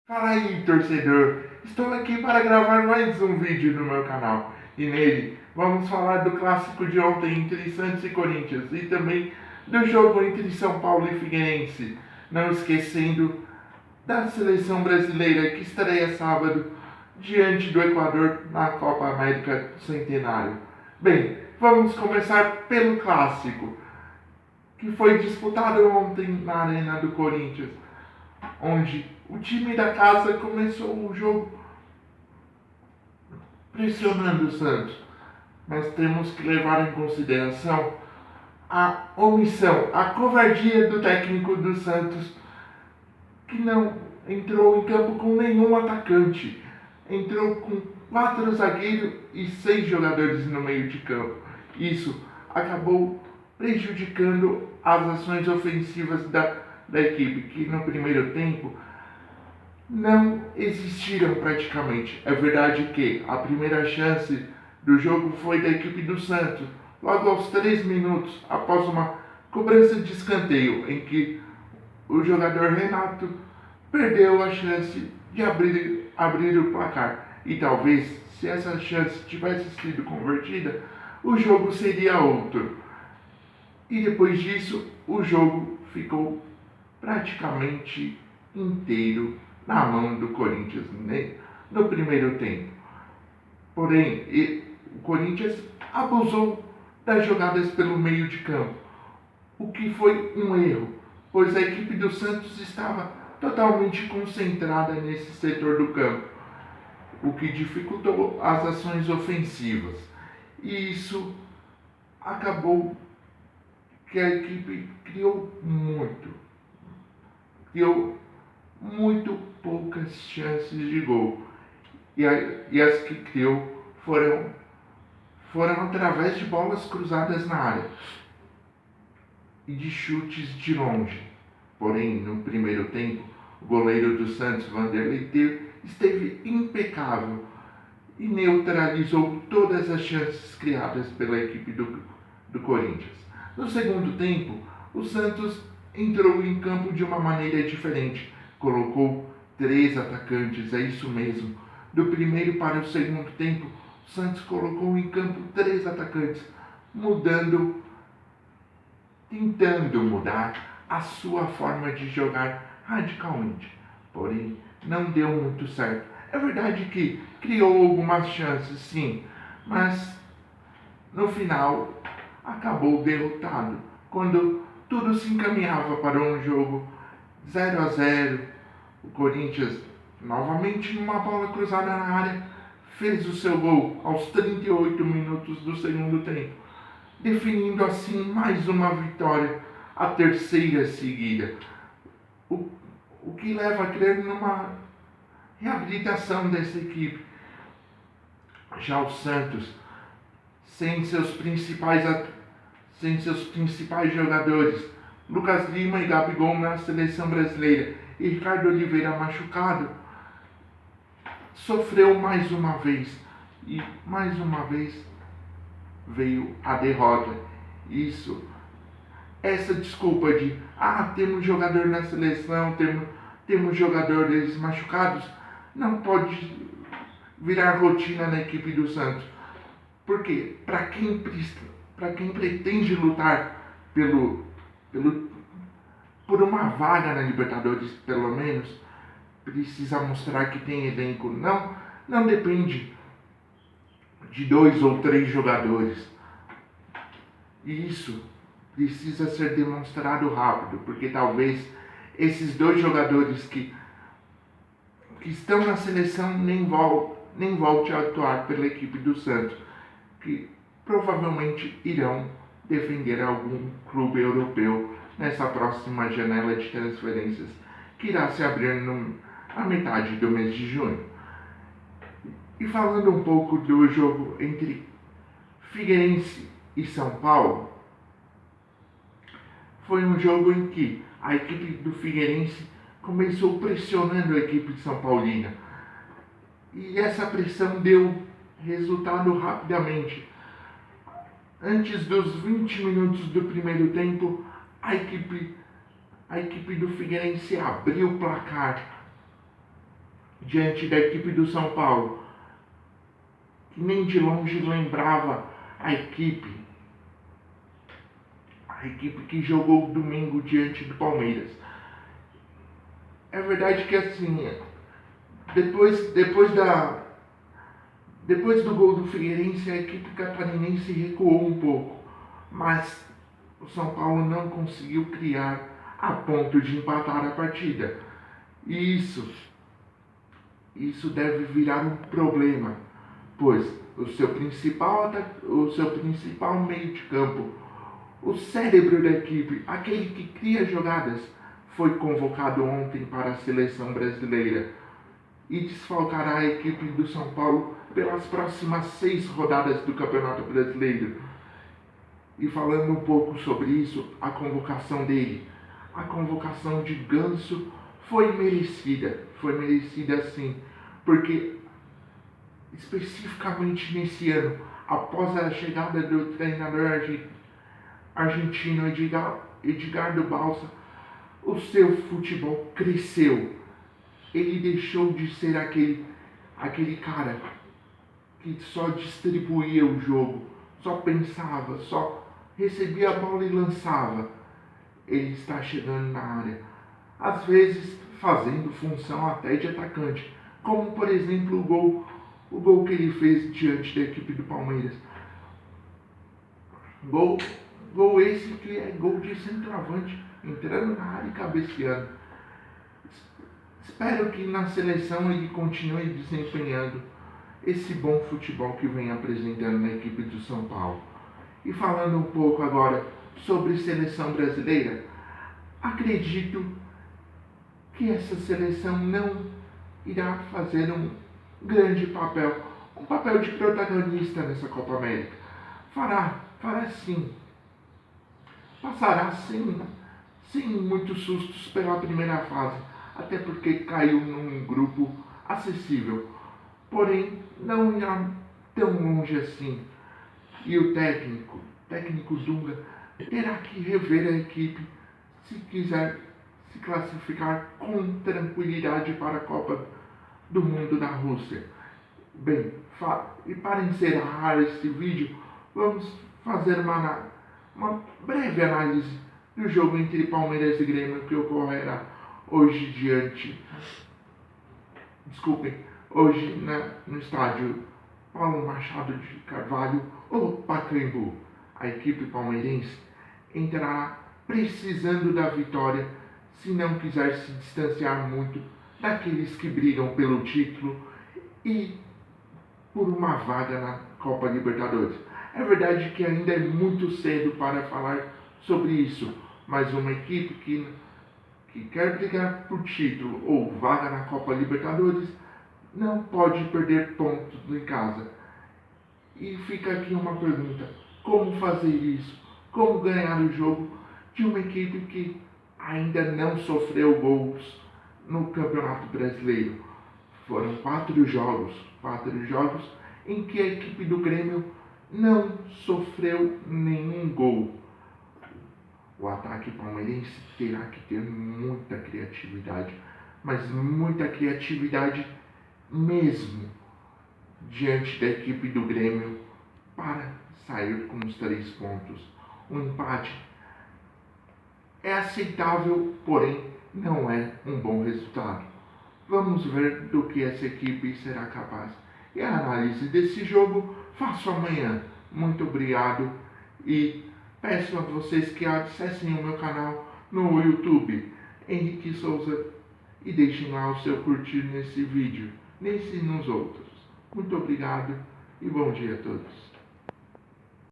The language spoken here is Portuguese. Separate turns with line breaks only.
Fala aí, torcedor! Estou aqui para gravar mais um vídeo no meu canal e nele vamos falar do clássico de ontem entre Santos e Corinthians e também do jogo entre São Paulo e Figueirense, não esquecendo da seleção brasileira que estreia sábado diante do Equador na Copa América Centenário. Bem, vamos começar pelo clássico, que foi disputado ontem na Arena do Corinthians, onde o time da casa começou o jogo pressionando o Santos. Mas temos que levar em consideração a omissão, a covardia do técnico do Santos, que não entrou em campo com nenhum atacante. Entrou com 4 zagueiros e 6 jogadores no meio de campo. Isso acabou prejudicando as ações ofensivas da equipe, que no primeiro tempo não existiram praticamente. É verdade que a primeira chance do jogo foi da equipe do Santos, logo aos 3 minutos, após uma cobrança de escanteio, em que o jogador Renato perdeu a chance de abrir o placar. E talvez, se essa chance tivesse sido convertida, o jogo seria outro. E depois disso, o jogo ficou praticamente inteiro na mão do Corinthians, né, no primeiro tempo. Porém, o Corinthians abusou das jogadas pelo meio de campo, o que foi um erro, pois a equipe do Santos estava totalmente concentrada nesse setor do campo, o que dificultou as ações ofensivas. E isso acabou que a equipe criou muito poucas chances de gol. E as que criou foram através de bolas cruzadas na área e de chutes de longe. Porém, no primeiro tempo, o goleiro do Santos, Vanderlei Teu, esteve impecável e neutralizou todas as chances criadas pela equipe do Corinthians. No segundo tempo, o Santos entrou em campo de uma maneira diferente. Colocou 3 atacantes, é isso mesmo. Do primeiro para o segundo tempo, o Santos colocou em campo 3 atacantes, tentando mudar a sua forma de jogar radicalmente. Porém, não deu muito certo. É verdade que criou algumas chances, sim, mas no final acabou derrotado, quando tudo se encaminhava para um jogo 0-0. O Corinthians, novamente numa bola cruzada na área, fez o seu gol aos 38 minutos do segundo tempo, definindo assim mais uma vitória, a terceira seguida, o que leva a crer numa reabilitação dessa equipe. Já o Santos, sem seus principais jogadores, Lucas Lima e Gabigol na seleção brasileira e Ricardo Oliveira machucado, sofreu mais uma vez. E mais uma vez veio a derrota. Essa desculpa de temos jogador na seleção, temos jogadores machucados, não pode virar rotina na equipe do Santos. Porque para quem pretende lutar por uma vaga na Libertadores, pelo menos, precisa mostrar que tem elenco. Não depende de 2 ou 3 jogadores. E isso precisa ser demonstrado rápido, porque talvez esses 2 jogadores que estão na seleção nem volte a atuar pela equipe do Santos, que provavelmente irão defender algum clube europeu nessa próxima janela de transferências, que irá se abrir na metade do mês de junho. E falando um pouco do jogo entre Figueirense e São Paulo, foi um jogo em que a equipe do Figueirense começou pressionando a equipe de São Paulina. E essa pressão deu resultado rapidamente. Antes dos 20 minutos do primeiro tempo, a equipe do Figueirense abriu o placar diante da equipe do São Paulo, que nem de longe lembrava a equipe que jogou domingo diante do Palmeiras. É verdade que assim, depois do gol do Figueirense, a equipe catarinense recuou um pouco, mas o São Paulo não conseguiu criar a ponto de empatar a partida. E isso deve virar um problema, pois o seu principal meio de campo, o cérebro da equipe, aquele que cria jogadas, foi convocado ontem para a seleção brasileira e desfalcará a equipe do São Paulo pelas próximas 6 rodadas do Campeonato Brasileiro. E falando um pouco sobre isso, a convocação dele, a convocação de Ganso foi merecida sim, porque especificamente nesse ano, após a chegada do treinador argentino Edgardo Balsa, o seu futebol cresceu. Ele deixou de ser aquele cara que só distribuía o jogo, só pensava, só recebia a bola e lançava. Ele está chegando na área, às vezes fazendo função até de atacante, como por exemplo o gol que ele fez diante da equipe do Palmeiras. Gol esse que é gol de centroavante, entrando na área e cabeceando. Espero que na seleção ele continue desempenhando esse bom futebol que vem apresentando na equipe do São Paulo. E falando um pouco agora sobre seleção brasileira, acredito que essa seleção não irá fazer um grande papel, um papel de protagonista nessa Copa América. Fará sim. Passará sem muitos sustos pela primeira fase, até porque caiu num grupo acessível. Porém, não irá tão longe assim. E o técnico Dunga, terá que rever a equipe se quiser se classificar com tranquilidade para a Copa do Mundo da Rússia. Bem, e para encerrar este vídeo, vamos fazer uma breve análise do jogo entre Palmeiras e Grêmio que ocorrerá hoje no estádio Paulo Machado de Carvalho, ou Pacaembu. A equipe palmeirense entrará precisando da vitória se não quiser se distanciar muito daqueles que brigam pelo título e por uma vaga na Copa Libertadores. É verdade que ainda é muito cedo para falar sobre isso, mas uma equipe que quer brigar por título ou vaga na Copa Libertadores não pode perder pontos em casa. E fica aqui uma pergunta: como fazer isso? Como ganhar o jogo de uma equipe que ainda não sofreu gols no Campeonato Brasileiro? Foram 4 jogos em que a equipe do Grêmio não sofreu nenhum gol. O ataque palmeirense terá que ter muita criatividade, mas muita criatividade mesmo, diante da equipe do Grêmio, para sair com os 3 pontos. Um empate é aceitável, porém não é um bom resultado. Vamos ver do que essa equipe será capaz. E a análise desse jogo faço amanhã. Muito obrigado e peço a vocês que acessem o meu canal no YouTube, Henrique Souza, e deixem lá o seu curtir nesse vídeo, nesse e nos outros. Muito obrigado e bom dia a todos.